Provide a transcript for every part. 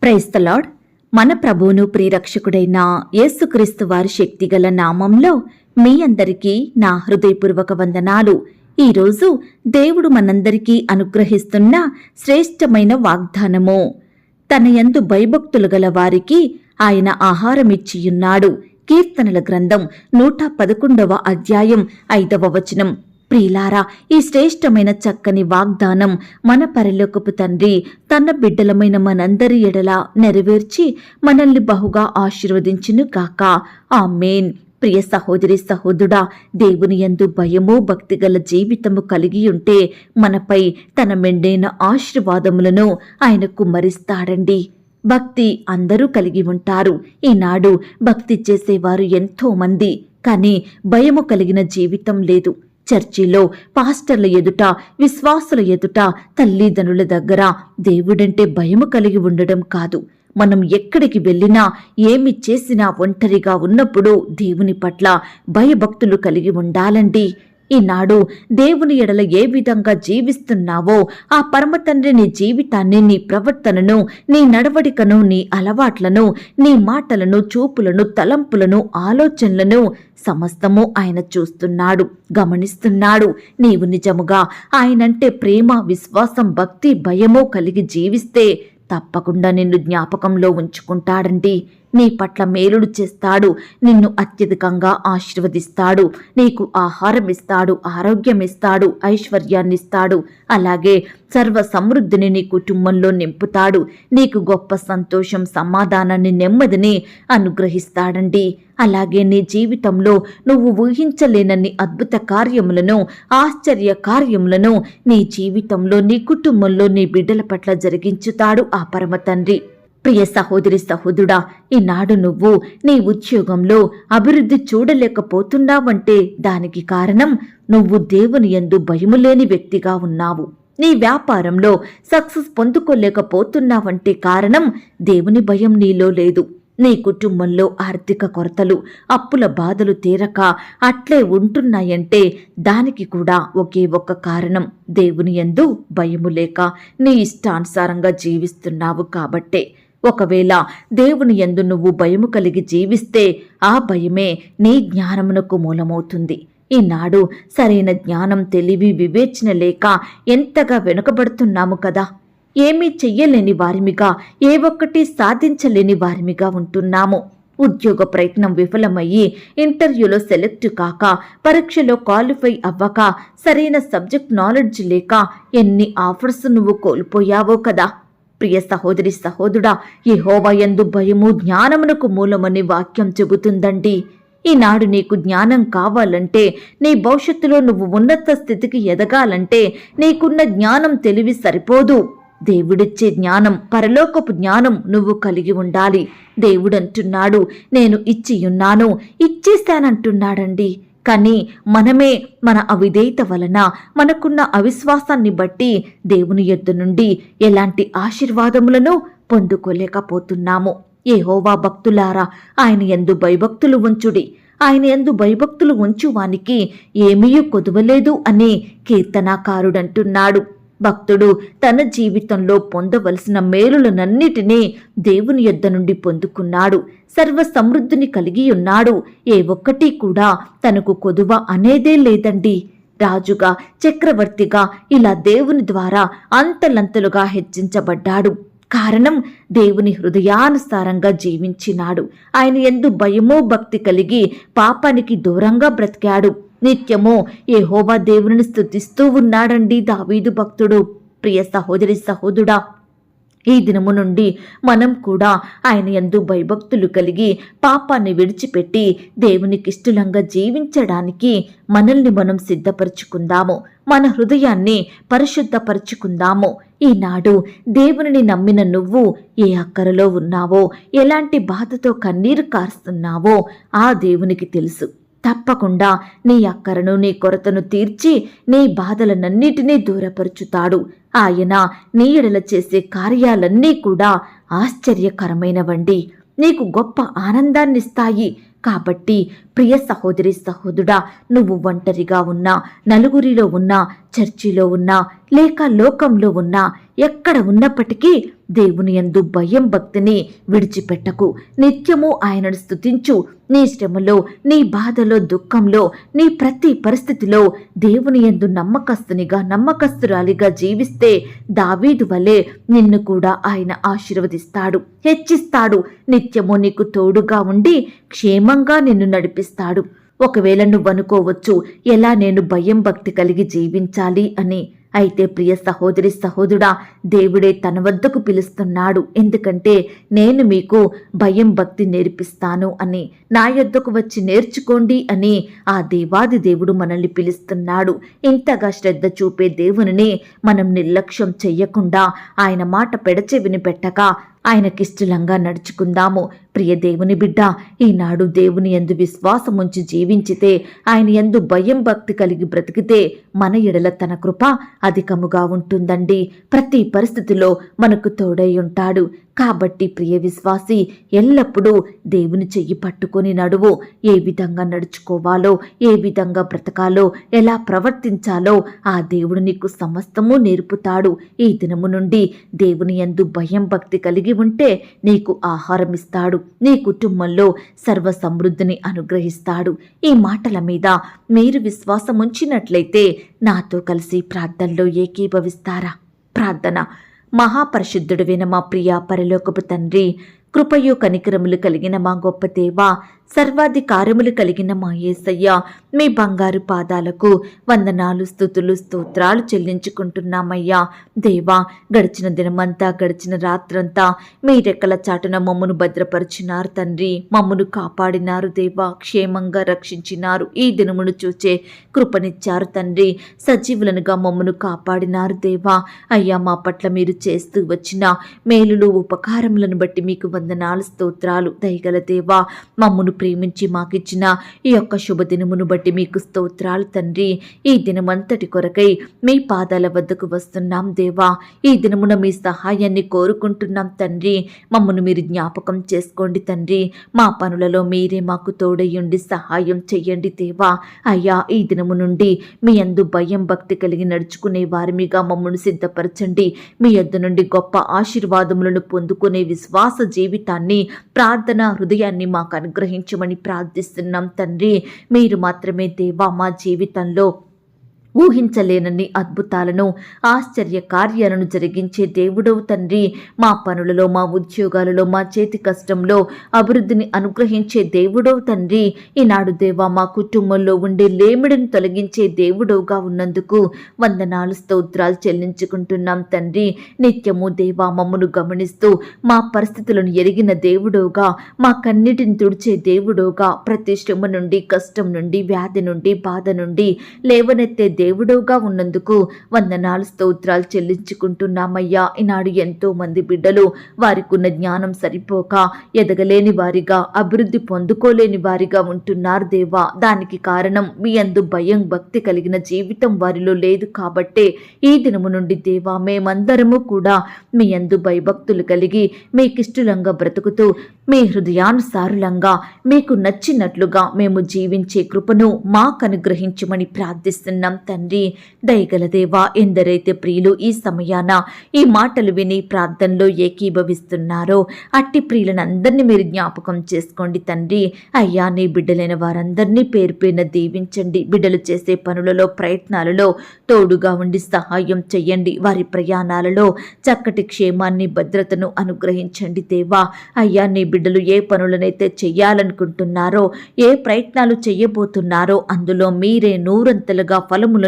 Praise the lord. మన ప్రభువును ప్రియరక్షకుడైన యేసుక్రీస్తు వారి శక్తిగల నామంలో మీ అందరికీ నా హృదయపూర్వక వందనాలు. ఈరోజు దేవుడు మనందరికీ అనుగ్రహిస్తున్న శ్రేష్టమైన వాగ్దానము. తన యందు భయభక్తులు గల వారికి ఆయన ఆహారమిచ్చియున్నాడు. కీర్తనల గ్రంథం 111వ అధ్యాయం 5వ వచనం. ప్రియులారా, ఈ శ్రేష్టమైన చక్కని వాగ్దానం మన పరలోకపు తండ్రి తన బిడ్డలమైన మనందరి ఎడల నెరవేర్చి మనల్ని బహుగా ఆశీర్వదించును గాక. ఆమేన్. ప్రియ సహోదరి సహోదరుడా, దేవుని యందు భయము భక్తిగల జీవితము కలిగి ఉంటే మనపై తన మెండైన ఆశీర్వాదములను ఆయన కుమ్మరిస్తాడండి. భక్తి అందరూ కలిగి ఉంటారు. ఈనాడు భక్తి చేసేవారు ఎంతో మంది, కానీ భయము కలిగిన జీవితం లేదు. చర్చిలో పాస్టర్ల ఎదుట, విశ్వాసుల ఎదుట, తల్లిదండ్రుల దగ్గర దేవుడంటే భయము కలిగి ఉండడం కాదు, మనం ఎక్కడికి వెళ్ళినా ఏమి చేసినా ఒంటరిగా ఉన్నప్పుడు దేవుని పట్ల భయభక్తులు కలిగి ఉండాలండి. ఈనాడు దేవుని ఎడల ఏ విధంగా జీవిస్తున్నావో ఆ పరమతండ్రి నీ జీవితాన్ని, నీ ప్రవర్తనను, నీ నడవడికను, నీ అలవాట్లను, నీ మాటలను, చూపులను, తలంపులను, ఆలోచనలను సమస్తము ఆయన చూస్తున్నాడు, గమనిస్తున్నాడు. నీవు నిజముగా ఆయనంటే ప్రేమ, విశ్వాసం, భక్తి, భయము కలిగి జీవిస్తే తప్పకుండా నిన్ను జ్ఞాపకంలో ఉంచుకుంటాడండి. నీ పట్ల మేలుడు చేస్తాడు, నిన్ను అత్యధికంగా ఆశీర్వదిస్తాడు, నీకు ఆహారం ఇస్తాడు, ఆరోగ్యం ఇస్తాడు, ఐశ్వర్యాన్నిస్తాడు, అలాగే సర్వ సమృద్ధిని నీ కుటుంబంలో నింపుతాడు. నీకు గొప్ప సంతోషం, సమాధానాన్ని, నెమ్మదిని అనుగ్రహిస్తాడండి. అలాగే నీ జీవితంలో నువ్వు ఊహించలేనన్ని అద్భుత కార్యములను, ఆశ్చర్య కార్యములను నీ జీవితంలో, నీ కుటుంబంలో, నీ బిడ్డల పట్ల జరిగించుతాడు ఆ పరమ తండ్రి. ప్రియ సహోదరి సహోదరుడా, ఈనాడు నువ్వు నీ ఉద్యోగంలో అభివృద్ధి చూడలేకపోతున్నావంటే దానికి కారణం నువ్వు దేవుని యందు భయము లేని వ్యక్తిగా ఉన్నావు. నీ వ్యాపారంలో సక్సెస్ పొందుకోలేకపోతున్నావంటే కారణం దేవుని భయం నీలో లేదు. నీ కుటుంబంలో ఆర్థిక కొరతలు, అప్పుల బాధలు తీరక అట్లే ఉంటున్నాయంటే దానికి కూడా ఒకే ఒక్క కారణం దేవుని యందు భయము లేక నీ ఇష్టానుసారంగా జీవిస్తున్నావు కాబట్టే. ఒకవేళ దేవుని యందు నువ్వు భయము కలిగి జీవిస్తే ఆ భయమే నీ జ్ఞానమునకు మూలమవుతుంది. ఈనాడు సరైన జ్ఞానం, తెలివి, వివేచన లేక ఎంతగా వెనుకబడుతున్నాము కదా. ఏమీ చెయ్యలేని వారిమిగా, ఏ ఒక్కటి సాధించలేని వారిమిగా ఉంటున్నాము. ఉద్యోగ ప్రయత్నం విఫలమయ్యి, ఇంటర్వ్యూలో సెలెక్ట్ కాక, పరీక్షలో క్వాలిఫై అవ్వక, సరైన సబ్జెక్ట్ నాలెడ్జ్ లేక ఎన్ని ఆఫర్స్ నువ్వు కోల్పోయావో కదా. ప్రియ సహోదరి సహోదరుడా, యెహోవా యందు భయము జ్ఞానమునకు మూలమని వాక్యం చెబుతుందండి. ఈనాడు నీకు జ్ఞానం కావాలంటే, నీ భవిష్యత్తులో నువ్వు ఉన్నత స్థితికి ఎదగాలంటే నీకున్న జ్ఞానం, తెలివి సరిపోదు. దేవుడిచ్చే జ్ఞానం, పరలోకపు జ్ఞానం నువ్వు కలిగి ఉండాలి. దేవుడంటున్నాడు, నేను ఇచ్చియున్నాను, ఇచ్చేశానంటున్నాడండి. కానీ మనమే మన అవిధేయత వలన, మనకున్న అవిశ్వాసాన్ని బట్టి దేవుని యొద్ద నుండి ఎలాంటి ఆశీర్వాదములను పొందుకోలేకపోతున్నాము. యెహోవా భక్తులారా, ఆయన యందు భయభక్తులు ఉంచుడి. ఆయన యందు భయభక్తులు ఉంచువానికి ఏమీ కొదువలేదు అని కీర్తనాకారుడంటున్నాడు. భక్తుడు తన జీవితంలో పొందవలసిన మేలులనన్నిటినీ దేవుని యొద్ద నుండి పొందుకున్నాడు. సర్వ సమృద్ధిని కలిగి ఉన్నాడు. ఏ ఒక్కటి కూడా తనకు కొదువ అనేదే లేదండి. రాజుగా, చక్రవర్తిగా ఇలా దేవుని ద్వారా అంతలంతలుగా హెచ్చించబడ్డాడు. కారణం దేవుని హృదయానుసారంగా జీవించినాడు. ఆయన యందు భయమో భక్తి కలిగి పాపానికి దూరంగా బ్రతికాడు. నిత్యము యెహోవా దేవుని స్తుతిస్తూ ఉన్నాడండి దావీదు భక్తుడు. ప్రియ సహోదరి సహోదరుడా, ఈ దినము నుండి మనం కూడా ఆయన యందు భయభక్తులు కలిగి పాపాన్ని విడిచిపెట్టి దేవునికిష్టంగా జీవించడానికి మనల్ని మనం సిద్ధపరచుకుందాము. మన హృదయాన్ని పరిశుద్ధపరచుకుందాము. ఈనాడు దేవునిని నమ్మిన నువ్వు ఏ అక్కరలో ఉన్నావో, ఎలాంటి బాధతో కన్నీరు కారుస్తున్నావో ఆ దేవునికి తెలుసు. తప్పకుండా నీ అక్కరను, నీ కొరతను తీర్చి నీ బాధలనన్నిటినీ దూరపరుచుతాడు. ఆయన నీ ఎడల చేసే కార్యాలన్నీ కూడా ఆశ్చర్యకరమైనవండి, నీకు గొప్ప ఆనందాన్నిస్తాయి. కాబట్టి ప్రియ సహోదరి సహోదరుడా, నువ్వు ఒంటరిగా ఉన్నా, నలుగురిలో ఉన్నా, చర్చిలో ఉన్నా, లేక లోకంలో ఉన్నా, ఎక్కడ ఉన్నప్పటికీ దేవుని యందు భయం భక్తిని విడిచిపెట్టకు. నిత్యము ఆయనను స్తుతించు. నీ శ్రమలో, నీ బాధలో, దుఃఖంలో, నీ ప్రతి పరిస్థితిలో దేవుని యందు నమ్మకస్తునిగా, నమ్మకస్తురాలిగా జీవిస్తే దావీదు వలె నిన్ను కూడా ఆయన ఆశీర్వదిస్తాడు, హెచ్చిస్తాడు. నిత్యము నీకు తోడుగా ఉండి క్షేమంగా నిన్ను నడిపిస్తాడు. ఒకవేళ నువ్వనుకోవచ్చు, ఎలా నేను భయం భక్తి కలిగి జీవించాలి అని. అయితే ప్రియ సహోదరి సహోదరుడా, దేవుడే తన వద్దకు పిలుస్తున్నాడు. ఎందుకంటే నేను మీకు భయం భక్తి నేర్పిస్తాను అని, నా యొద్దకు వచ్చి నేర్చుకోండి అని ఆ దేవాది దేవుడు మనల్ని పిలుస్తున్నాడు. ఇంతగా శ్రద్ధ చూపే దేవునిని మనం నిర్లక్ష్యం చెయ్యకుండా, ఆయన మాట పెడచెవిని పెట్టక ఆయనకిష్టలంగా నడుచుకుందాము. ప్రియ దేవుని బిడ్డ, ఈనాడు దేవుని యందు విశ్వాసముంచి జీవించితే, ఆయన యందు భయం భక్తి కలిగి బ్రతికితే మన ఎడల తన కృప అధికముగా ఉంటుందండి. ప్రతి పరిస్థితిలో మనకు తోడై ఉంటాడు. కాబట్టి ప్రియ విశ్వాసి, ఎల్లప్పుడూ దేవుని చెయ్యి పట్టుకొని నడువు. ఏ విధంగా నడుచుకోవాలో, ఏ విధంగా బ్రతకాలో, ఎలా ప్రవర్తించాలో ఆ దేవుడు నీకు సమస్తము నేర్పుతాడు. ఈ దినము నుండి దేవుని యందు భయం భక్తి కలిగి ఉంటే నీకు ఆహారం ఇస్తాడు, నీ కుటుంబంలో సర్వ సమృద్ధిని అనుగ్రహిస్తాడు. ఈ మాటల మీద మీరు విశ్వాసం ఉంచినట్లయితే నాతో కలిసి ప్రార్థనలో ఏకీభవిస్తారా? ప్రార్థన. మహాపరిశుద్ధుడైన మా ప్రియ పరలోకపు తండ్రి, కృపయు కనికరములు కలిగిన మా గొప్ప దేవా, సర్వాధికారములు కలిగిన మా యేసయ్య, మీ బంగారు పాదాలకు వందనాలు, స్తుతులు, స్తోత్రాలు చెల్లించుకుంటున్నామయ్యా. దేవా, గడిచిన దినమంతా, గడిచిన రాత్రంతా మీ రెక్కల చాటున మమ్మను భద్రపరిచినారు తండ్రి. మమ్మను కాపాడినారు దేవా, క్షేమంగా రక్షించినారు. ఈ దినమును చూచే కృపనిచ్చారు తండ్రి. సజీవులనుగా మమ్మను కాపాడినారు దేవా. అయ్యా, మా పట్ల మీరు చేస్తూ వచ్చిన మేలులు, ఉపకారములను బట్టి మీకు వందనాలు, స్తోత్రాలు. దయగల దేవా, మమ్మను ప్రేమించి మాకిచ్చిన ఈ యొక్క శుభదినమును బట్టి మీకు స్తోత్రాలు తండ్రి. ఈ దినమంతటి కొరకై మీ పాదాల వద్దకు వస్తున్నాం దేవా. ఈ దినమున మీ సహాయాన్ని కోరుకుంటున్నాం తండ్రి. మమ్మను మీరు జ్ఞాపకం చేసుకోండి తండ్రి. మా పనులలో మీరే మాకు తోడయ్యుండి సహాయం చెయ్యండి దేవా. అయ్యా, ఈ దినము నుండి మీ యందు భయం భక్తి కలిగి నడుచుకునే వారిమిగా మమ్మను సిద్ధపరచండి. మీ యొద్ద నుండి గొప్ప ఆశీర్వాదములను పొందుకునే విశ్వాస జీవితాన్ని, ప్రార్థన హృదయాన్ని మాకు అనుగ్రహించమని ప్రార్థిస్తున్నాం తండ్రి. మీరు మాత్రమే దేవా మా జీవితంలో ఊహించలేనన్ని అద్భుతాలను, ఆశ్చర్య కార్యాలను జరిగించే దేవుడవు తండ్రి. మా పనులలో, మా ఉద్యోగాలలో, మా చేతి కష్టంలో అభివృద్ధిని అనుగ్రహించే దేవుడవు తండ్రి. ఈనాడు దేవా, మా కుటుంబంలో ఉండే లేమిడిని తొలగించే దేవుడవుగా ఉన్నందుకు వందనాలు, స్తోత్రాలు చెల్లించుకుంటున్నాం తండ్రి. నిత్యము దేవా మమ్మను గమనిస్తూ మా పరిస్థితులను ఎరిగిన దేవుడవుగా, మా కన్నిటిని తుడిచే దేవుడవుగా, ప్రతి శ్రమ నుండి, కష్టం నుండి, వ్యాధి నుండి, బాధ నుండి లేవనెత్తే దేవుడుగా ఉన్నందుకు వందనాలు, స్తోత్రాలు చెల్లించుకుంటున్నామయ్యా. ఈనాడు ఎంతో మంది బిడ్డలు వారికున్న జ్ఞానం సరిపోక ఎదగలేని వారిగా, అభివృద్ధి పొందుకోలేని వారిగా ఉంటున్నారు దేవా. దానికి కారణం మీ యందు భయం భక్తి కలిగిన జీవితం వారిలో లేదు కాబట్టే ఈ దినము నుండి దేవా మేమందరము కూడా మీ యందు భయభక్తులు కలిగి మీకిష్టలంగా బ్రతుకుతూ మీ హృదయానుసారులంగా మీకు నచ్చినట్లుగా మేము జీవించే కృపను మాకు అనుగ్రహించమని ప్రార్థిస్తున్నాం తండ్రి. దయగల దేవా, ఎందరైతే ప్రియులు ఈ సమయాన ఈ మాటలు విని ప్రార్థనలో ఏకీభవిస్తున్నారో అట్టి ప్రియులను అందరినీ మీరు జ్ఞాపకం చేసుకోండి తండ్రి. అయ్యా, నీ బిడ్డలైన వారందరినీ పేరు పేరున దీవించండి. బిడ్డలు చేసే పనులలో, ప్రయత్నాలలో తోడుగా ఉండి సహాయం చెయ్యండి. వారి ప్రయాణాలలో చక్కటి క్షేమాన్ని, భద్రతను అనుగ్రహించండి దేవా. అయ్యా, నీ బిడ్డలు ఏ పనులనైతే చెయ్యాలనుకుంటున్నారో, ఏ ప్రయత్నాలు చెయ్యబోతున్నారో అందులో మీరే నూరంతలుగా ఫలములను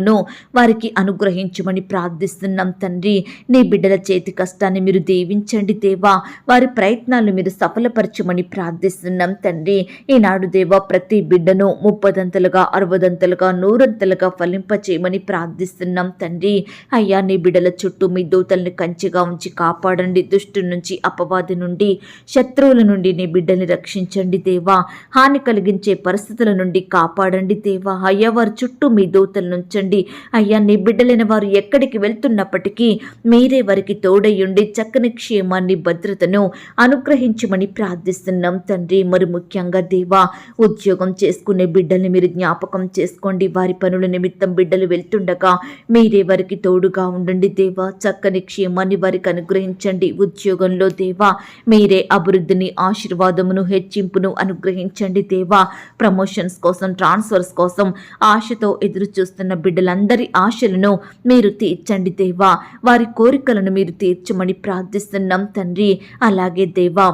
వారికి అనుగ్రహించమని ప్రార్థిస్తున్నాం తండ్రి. నీ బిడ్డల చేతి కష్టాన్ని మీరు దీవించండి దేవా. వారి ప్రయత్నాలను మీరు సఫలపరచమని ప్రార్థిస్తున్నాం తండ్రి. ఈనాడు దేవా ప్రతి బిడ్డను 30దంతలుగా, 60దంతలుగా, 100ంతలుగా ఫలింపచేయమని ప్రార్థిస్తున్నాం తండ్రి. అయ్యా, నీ బిడ్డల చుట్టూ మీ దూతల్ని కంచిగా ఉంచి కాపాడండి. దుష్టు నుంచి, అపవాది నుండి, శత్రువుల నుండి నీ బిడ్డల్ని రక్షించండి దేవా. హాని కలిగించే పరిస్థితుల నుండి కాపాడండి దేవా. అయ్యా, వారి చుట్టూ మీ దూతల నుంచి అనుగ్రహించండి అయ్యా. నీ బిడ్డలైన వారు ఎక్కడికి వెళ్తున్నప్పటికీ మీరే వారికి తోడయ్యుండి చక్కని క్షేమాన్ని భద్రతను అనుగ్రహించమని ప్రార్థిస్తున్నాం తండ్రి. మరి ముఖ్యంగా దేవా, ఉద్యోగం చేసుకునే బిడ్డల్ని మీరు జ్ఞాపకం చేసుకోండి. వారి పనుల నిమిత్తం బిడ్డలు వెళ్తుండగా మీరే వారికి తోడుగా ఉండండి దేవా. చక్కని క్షేమాన్ని వారికి అనుగ్రహించండి. ఉద్యోగంలో దేవా మీరే అభివృద్ధిని, ఆశీర్వాదమును, హెచ్చింపును అనుగ్రహించండి దేవా. ప్రమోషన్స్ కోసం, ట్రాన్స్ఫర్స్ కోసం ఆశతో ఎదురు చూస్తున్న బిడ్డలందరి ఆశలను మీరు తీర్చండి దేవా. వారి కోరికలను మీరు తీర్చమని ప్రార్థిస్తున్నాం తండ్రి. అలాగే దేవా,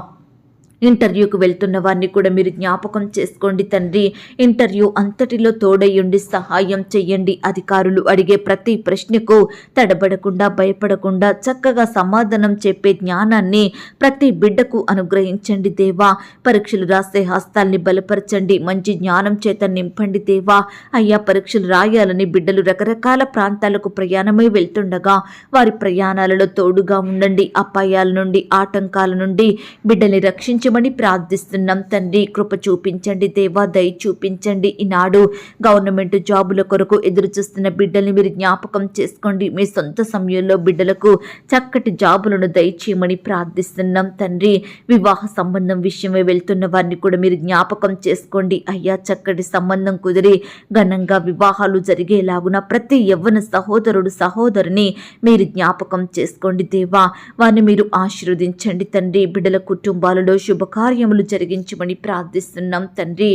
ఇంటర్వ్యూకు వెళ్తున్న వారిని కూడా మీరు జ్ఞాపకం చేసుకోండి తండ్రి. ఇంటర్వ్యూ అంతటిలో తోడయ్యుండి సహాయం చెయ్యండి. అధికారులు అడిగే ప్రతి ప్రశ్నకు తడబడకుండా, భయపడకుండా చక్కగా సమాధానం చెప్పే జ్ఞానాన్ని ప్రతి బిడ్డకు అనుగ్రహించండి దేవా. పరీక్షలు రాసే హస్తాల్ని బలపరచండి. మంచి జ్ఞానం చేత నింపండి దేవా. అయ్యా, పరీక్షలు రాయాలని బిడ్డలు రకరకాల ప్రాంతాలకు ప్రయాణమై వెళ్తుండగా వారి ప్రయాణాలలో తోడుగా ఉండండి. అపాయాల నుండి, ఆటంకాల నుండి బిడ్డల్ని రక్షించమని ప్రార్థిస్తున్నాం తండ్రి. కృప చూపించండి దేవా, దయ చూపించండి. ఈనాడు గవర్నమెంట్ జాబుల కొరకు ఎదురు చూస్తున్న బిడ్డల్ని మీరు జ్ఞాపకం చేసుకోండి. మీ సొంత సమయంలో బిడ్డలకు చక్కటి జాబులను దయచేయమని ప్రార్థిస్తున్నాం తండ్రి. వివాహ సంబంధం విషయమై వెళ్తున్న వారిని కూడా మీరు జ్ఞాపకం చేసుకోండి అయ్యా. చక్కటి సంబంధం కుదిరి ఘనంగా వివాహాలు జరిగేలాగున ప్రతి యవ్వన సహోదరుడు, సహోదరుని మీరు జ్ఞాపకం చేసుకోండి దేవా. వారిని మీరు ఆశీర్వదించండి తండ్రి. బిడ్డల కుటుంబాలలో శుభకార్యములు జరిగించమని ప్రార్థిస్తున్నాం తండ్రి.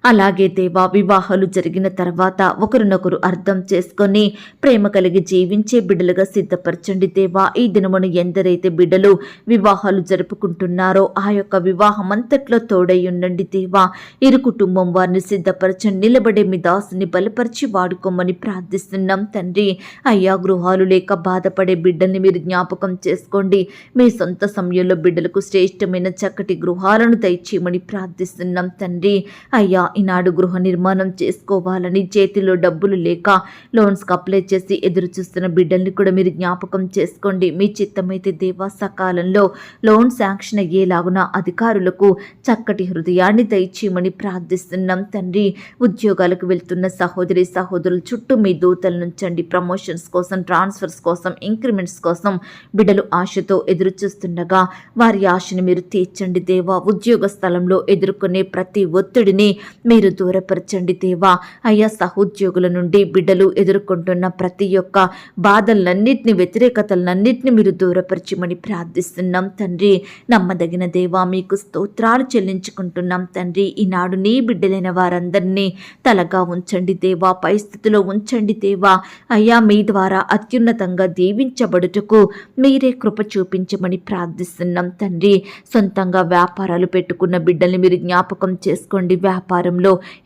అలాగే దేవా, వివాహాలు జరిగిన తర్వాత ఒకరినొకరు అర్థం చేసుకొని ప్రేమ కలిగి జీవించే బిడ్డలుగా సిద్ధపరచండి దేవా. ఈ దినమును ఎందరైతే బిడ్డలు వివాహాలు జరుపుకుంటున్నారో ఆ యొక్క వివాహం అంతట్లో తోడై ఉండండి దేవా. ఇరు కుటుంబం వారిని సిద్ధపరచండి. నిలబడే మీ దాసుని బలపరిచి వాడుకోమని ప్రార్థిస్తున్నాం తండ్రి. అయ్యా, గృహాలు లేక బాధపడే బిడ్డల్ని మీరు జ్ఞాపకం చేసుకోండి. మీ సొంత సమయంలో బిడ్డలకు శ్రేష్టమైన చక్కటి గృహాలను దయచేయమని ప్రార్థిస్తున్నాం తండ్రి. అయ్యా, ఈనాడు గృహ నిర్మాణం చేసుకోవాలని చేతిలో డబ్బులు లేక లోన్స్కి అప్లై చేసి ఎదురు చూస్తున్న బిడ్డల్ని కూడా మీరు జ్ఞాపకం చేసుకోండి. మీ చిత్తమైతే దేవా, సకాలంలో లోన్ శాంక్షన్ అయ్యేలాగున అధికారులకు చక్కటి హృదయాన్ని దయచేయమని ప్రార్థిస్తున్నాం తండ్రి. ఉద్యోగాలకు వెళ్తున్న సహోదరి సహోదరుల చుట్టూ మీ దూతలు నుంచండి. ప్రమోషన్స్ కోసం, ట్రాన్స్ఫర్స్ కోసం, ఇంక్రిమెంట్స్ కోసం బిడ్డలు ఆశతో ఎదురు చూస్తుండగా వారి ఆశను మీరు తీర్చండి దేవా. ఉద్యోగ స్థలంలో ఎదుర్కొనే ప్రతి ఒత్తిడిని మీరు దూరపరచండి దేవా. అయ్యా, సహోద్యోగుల నుండి బిడ్డలు ఎదుర్కొంటున్న ప్రతి ఒక్క బాధలన్నింటినీ, వ్యతిరేకతలన్నింటినీ మీరు దూరపరచమని ప్రార్థిస్తున్నాం తండ్రి. నమ్మదగిన దేవా, మీకు స్తోత్రాలు చెల్లించుకుంటున్నాం తండ్రి. ఈనాడు నీ బిడ్డలైన వారందరినీ తలగా ఉంచండి దేవా, పై స్థితిలో ఉంచండి దేవా. అయ్యా, మీ ద్వారా అత్యున్నతంగా దీవించబడుటకు మీరే కృప చూపించమని ప్రార్థిస్తున్నాం తండ్రి. సొంతంగా వ్యాపారాలు పెట్టుకున్న బిడ్డల్ని మీరు జ్ఞాపకం చేసుకోండి. వ్యాపారంలో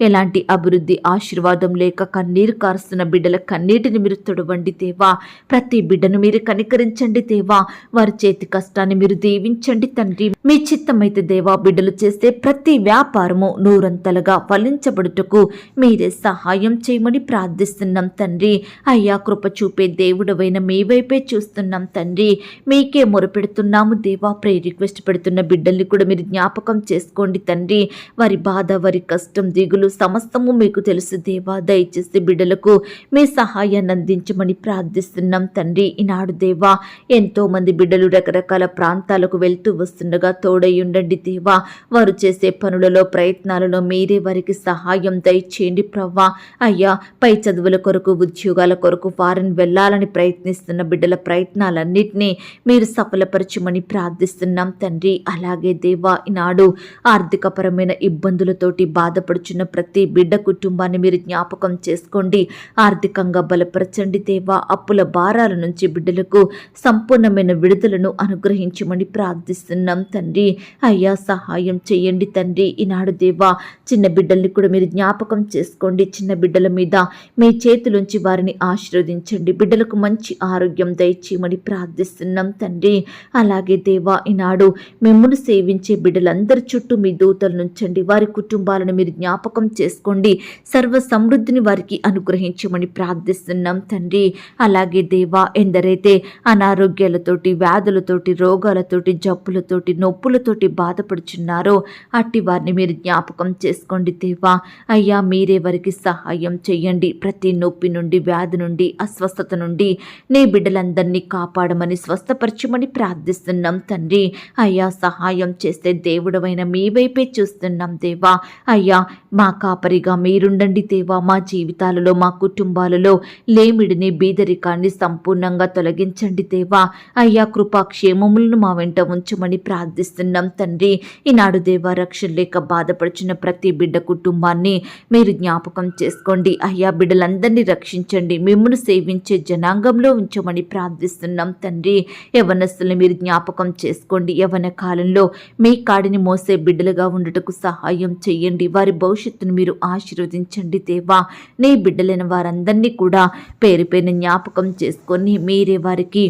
ఎలాంటి అభివృద్ధి, ఆశీర్వాదం లేక కన్నీరు కారుస్తున్న బిడ్డల కన్నీటిని మీరు తొడవండి దేవా. ప్రతి బిడ్డను మీరు కనికరించండి దేవా. వారి చేతి కష్టాన్ని మీరు దీవించండి తండ్రి. మీ చిత్తమైతే దేవా, బిడ్డలు చేసే ప్రతి వ్యాపారము నూరంతలుగా ఫలించబడుటకు మీరే సహాయం చేయమని ప్రార్థిస్తున్నాం తండ్రి. అయ్యా, కృప చూపే దేవుడవైన మీ వైపే చూస్తున్నాం తండ్రి. మీకే మొరపెడుతున్నాము దేవా. ప్రేయర్ రిక్వెస్ట్ పెడుతున్న బిడ్డల్ని కూడా మీరు జ్ఞాపకం చేసుకోండి తండ్రి. వారి బాధ, వారి కష్టం, దిగులు సమస్తము మీకు తెలుసు దేవా. దయచేసి బిడ్డలకు మీ సహాయాన్ని అందించమని ప్రార్థిస్తున్నాం తండ్రి. ఈనాడు దేవా, ఎంతో మంది బిడ్డలు రకరకాల ప్రాంతాలకు వెళ్తూ వస్తుండగా తోడై ఉండండి దేవా. వారు చేసే పనులలో, ప్రయత్నాలలో మీరే వారికి సహాయం దయచేయండి ప్రవ్వా. అయ్యా, పై చదువుల కొరకు, ఉద్యోగాల కొరకు ఫారెన్ వెళ్లాలని ప్రయత్నిస్తున్న బిడ్డల ప్రయత్నాలన్నింటినీ మీరు సఫలపరచమని ప్రార్థిస్తున్నాం తండ్రి. అలాగే దేవా, ఈనాడు ఆర్థికపరమైన ఇబ్బందులతోటి బాధపడుచున్న ప్రతి బిడ్డ కుటుంబాన్ని మీరు జ్ఞాపకం చేసుకోండి. ఆర్థికంగా బలపరచండి దేవా. అప్పుల భారాల నుంచి బిడ్డలకు సంపూర్ణమైన విడుదలను అనుగ్రహించమని ప్రార్థిస్తున్నాం తండ్రి. అయ్యా, సహాయం చేయండి తండ్రి. ఈనాడు దేవా, చిన్న బిడ్డల్ని కూడా మీరు జ్ఞాపకం చేసుకోండి. చిన్న బిడ్డల మీద మీ చేతులుంచి వారిని ఆశీర్వదించండి. బిడ్డలకు మంచి ఆరోగ్యం దయచేయమని ప్రార్థిస్తున్నాం తండ్రి. అలాగే దేవా, ఈనాడు మిమ్మును సేవించే బిడ్డలందరి చుట్టూ మీ దూతలు నుంచండి. వారి కుటుంబాలను మీరు జ్ఞాపకం చేసుకోండి. సర్వ సమృద్ధిని వారికి అనుగ్రహించమని ప్రార్థిస్తున్నాం తండ్రి. అలాగే దేవా, ఎందరైతే అనారోగ్యాలతోటి, వ్యాధులతోటి, రోగాలతోటి, జబ్బులతోటి, నొప్పులతోటి బాధపడుచున్నారో అట్టి వారిని మీరు జ్ఞాపకం చేసుకోండి దేవా. అయ్యా, మీరే వారికి సహాయం చేయండి. ప్రతి నొప్పి నుండి, వ్యాధి నుండి, అస్వస్థత నుండి నీ బిడ్డలందరినీ కాపాడమని, స్వస్థపరచమని ప్రార్థిస్తున్నాం తండ్రి. అయ్యా, సహాయం చేస్తే దేవుడవైన మీ వైపే చూస్తున్నాం దేవా. అయ్యా, మా కాపరిగా మీరుండండి దేవా. మా జీవితాలలో, మా కుటుంబాలలో లేమిడిని, బీదరికాన్ని సంపూర్ణంగా తొలగించండి దేవా. అయ్యా, కృపాక్షేమములను మా వెంట ఉంచమని ప్రార్థిస్తున్నాం తండ్రి. ఈనాడు దేవా, రక్షణ లేక బాధపడుచున్న ప్రతి బిడ్డ కుటుంబాన్ని మీరు జ్ఞాపకం చేసుకోండి. అయ్యా, బిడ్డలందరినీ రక్షించండి. మిమ్మల్ని సేవించే జనాంగంలో ఉంచమని ప్రార్థిస్తున్నాం తండ్రి. యవనస్తులను మీరు జ్ఞాపకం చేసుకోండి. యవన కాలంలో మీ కాడిని మోసే బిడ్డలుగా ఉండటకు సహాయం చేయండి. వారి భవిష్యత్తును మీరు ఆశీర్వదించండి దేవా. నీ బిడ్డలైన వారందరినీ కూడా పేరు పేరున జ్ఞాపకం చేసుకొని మీరే వారికి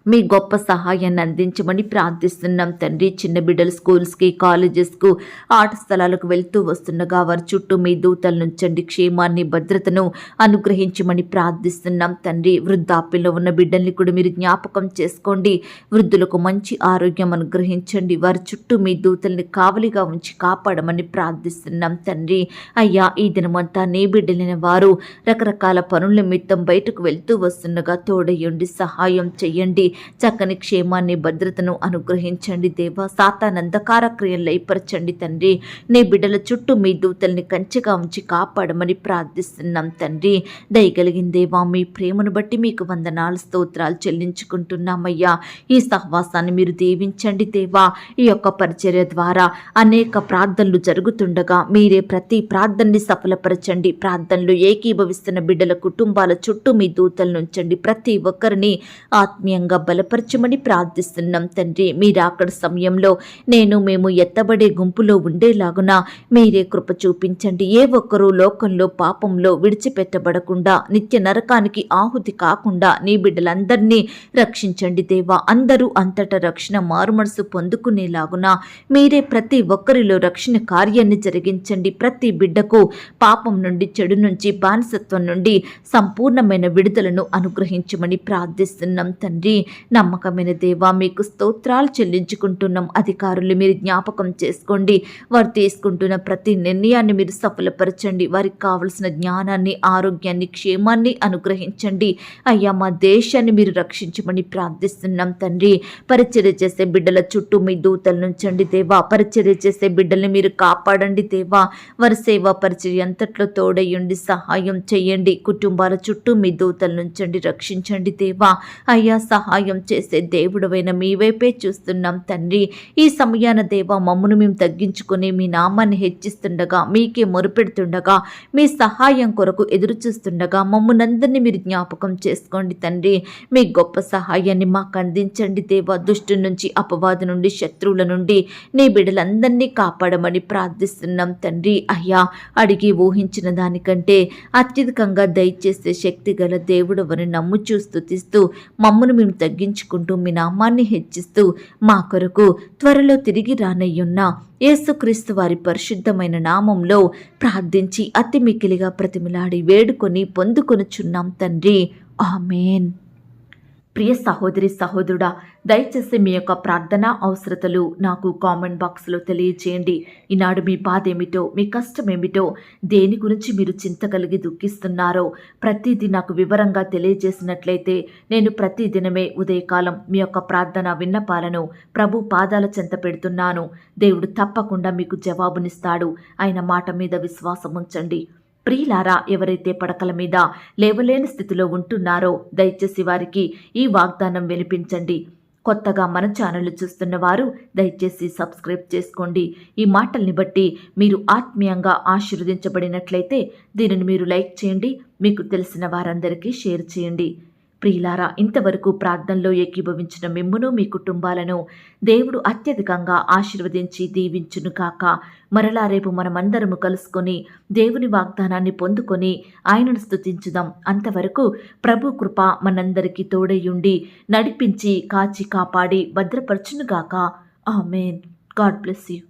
మీ గొప్ప సహాయాన్ని అందించమని ప్రార్థిస్తున్నాం తండ్రి. చిన్న బిడ్డలు స్కూల్స్కి, కాలేజెస్కు, ఆట స్థలాలకు వెళ్తూ వస్తుండగా వారి చుట్టూ మీ దూతలు నుంచండి. క్షేమాన్ని, భద్రతను అనుగ్రహించమని ప్రార్థిస్తున్నాం తండ్రి. వృద్ధాప్యంలో ఉన్న బిడ్డల్ని కూడా మీరు జ్ఞాపకం చేసుకోండి. వృద్ధులకు మంచి ఆరోగ్యం అనుగ్రహించండి. వారి చుట్టూ మీ దూతల్ని కావలిగా ఉంచి కాపాడమని ప్రార్థిస్తున్నాం తండ్రి. అయ్యా, ఈ దినమంతా నీ బిడ్డలైన వారు రకరకాల పనుల నిమిత్తం బయటకు వెళ్తూ వస్తుండగా తోడయ్యండి, సహాయం చెయ్యండి. చక్కని క్షేమాన్ని, భద్రతను అనుగ్రహించండి దేవా. సాతాను అంధకార క్రియలు లయపరచండి తండ్రి. నీ బిడ్డల చుట్టూ మీ దూతల్ని కంచెగా ఉంచి కాపాడమని ప్రార్థిస్తున్నాం తండ్రి. దయగలిగిన దేవా, మీ ప్రేమను బట్టి మీకు వందనాలు, స్తోత్రాలు చెల్లించుకుంటున్నామయ్యా. ఈ సహవాసాన్ని మీరు దీవించండి దేవా. ఈ యొక్క పరిచర్య ద్వారా అనేక ప్రార్థనలు జరుగుతుండగా మీరే ప్రతి ప్రార్థనని సఫలపరచండి. ప్రార్థనలు ఏకీభవిస్తున్న బిడ్డల కుటుంబాల చుట్టూ మీ దూతలను ఉంచండి. ప్రతి ఒక్కరిని ఆత్మీయంగా బలపరచమని ప్రార్థిస్తున్నాం తండ్రి. మీరు అక్కడ సమయంలో మేము ఎత్తబడే గుంపులో ఉండేలాగున మీరే కృప చూపించండి. ఏ ఒక్కరూ లోకంలో, పాపంలో విడిచిపెట్టబడకుండా, నిత్య నరకానికి ఆహుతి కాకుండా నీ బిడ్డలందరినీ రక్షించండి దేవా. అందరూ అంతటా రక్షణ, మారుమనసు పొందుకునేలాగున మీరే ప్రతి ఒక్కరిలో రక్షణ కార్యాన్ని జరిగించండి. ప్రతి బిడ్డకు పాపం నుండి, చెడు నుంచి, బానిసత్వం నుండి సంపూర్ణమైన విడుదలను అనుగ్రహించమని ప్రార్థిస్తున్నాం తండ్రి. నమ్మకమైన దేవా, మీకు స్తోత్రాలు చెల్లించుకుంటున్నాం. అధికారులు మీరు జ్ఞాపకం చేసుకోండి. వారు తీసుకుంటున్న ప్రతి నిర్ణయాన్ని మీరు సఫలపరచండి. వారికి కావలసిన జ్ఞానాన్ని, ఆరోగ్యాన్ని, క్షేమాన్ని అనుగ్రహించండి. అయ్యా, మా దేశాన్ని మీరు రక్షించమని ప్రార్థిస్తున్నాం తండ్రి. పరిచర్య చేసే బిడ్డల చుట్టూ మీ దూతలు నుంచండి దేవా. పరిచర్య చేసే బిడ్డల్ని మీరు కాపాడండి దేవా. వారి సేవా పరిచర్య అంతట్లో తోడయ్యండి, సహాయం చేయండి. కుటుంబాల చుట్టూ మీ దూతలు నుంచండి, రక్షించండి దేవా. అయ్యా, సహాయం చేసే దేవుడవైన మీ వైపే చూస్తున్నాం తండ్రి. ఈ సమయాన దేవా, మమ్మను మేము తగ్గించుకుని మీ నామాన్ని హెచ్చిస్తుండగా, మీకే మొరుపెడుతుండగా, మీ సహాయం కొరకు ఎదురు చూస్తుండగా మమ్మల్నందరినీ మీరు జ్ఞాపకం చేసుకోండి తండ్రి. మీ గొప్ప సహాయాన్ని మాకు అందించండి దేవా. దుష్టు నుంచి, అపవాదు నుండి, శత్రువుల నుండి నీ బిడ్డలందరినీ కాపాడమని ప్రార్థిస్తున్నాం తండ్రి. అయ్యా, అడిగి ఊహించిన దానికంటే అత్యధికంగా దయచేసే శక్తి గల దేవుడవని నమ్ముచూ స్తుతిస్తూ మమ్మను మేము తగ్గించుకుంటూ మీ నామాన్ని హెచ్చిస్తూ మా కొరకు త్వరలో తిరిగి రానయ్యున్న యేసుక్రీస్తు వారి పరిశుద్ధమైన నామంలో ప్రార్థించి అతి మిక్కిలిగా ప్రతిమిలాడి వేడుకొని పొందుకొనుచున్నాం తండ్రి. ఆమేన్. ప్రియ సహోదరి, సహోదరుడా, దయచేసి మీ యొక్క ప్రార్థనా అవసరతలు నాకు కామెంట్ బాక్స్లో తెలియచేయండి. ఈనాడు మీ బాధ ఏమిటో, మీ కష్టం ఏమిటో, దేని గురించి మీరు చింత కలిగి దుఃఖిస్తున్నారో ప్రతిదీ నాకు వివరంగా తెలియజేసినట్లయితే నేను ప్రతిదినమే ఉదయకాలం మీ యొక్క ప్రార్థన విన్నపాలను ప్రభు పాదాల చెంత పెడుతున్నాను. దేవుడు తప్పకుండా మీకు జవాబునిస్తాడు. ఆయన మాట మీద విశ్వాసం ఉంచండి. ప్రియులారా, ఎవరైతే పడకల మీద లేవలేని స్థితిలో ఉంటున్నారో దయచేసి వారికి ఈ వాగ్దానం వినిపించండి. కొత్తగా మన ఛానల్ చూస్తున్న వారు దయచేసి సబ్స్క్రైబ్ చేసుకోండి. ఈ మాటల్ని బట్టి మీరు ఆత్మీయంగా ఆశీర్వదించబడినట్లయితే దీనిని మీరు లైక్ చేయండి, మీకు తెలిసిన వారందరికీ షేర్ చేయండి. ప్రియులారా, ఇంతవరకు ప్రార్థనలో ఏకీభవించిన మిమ్మును, మీ కుటుంబాలను దేవుడు అత్యధికంగా ఆశీర్వదించి దీవించును కాక. మరలా రేపు మనమందరము కలుసుకొని దేవుని వాగ్దానాన్ని పొందుకొని ఆయనను స్తుతించుదాం. అంతవరకు ప్రభు కృప మనందరికీ తోడయ్యుండి నడిపించి కాచి కాపాడి భద్రపరచును గాక. ఆమేన్. God bless you.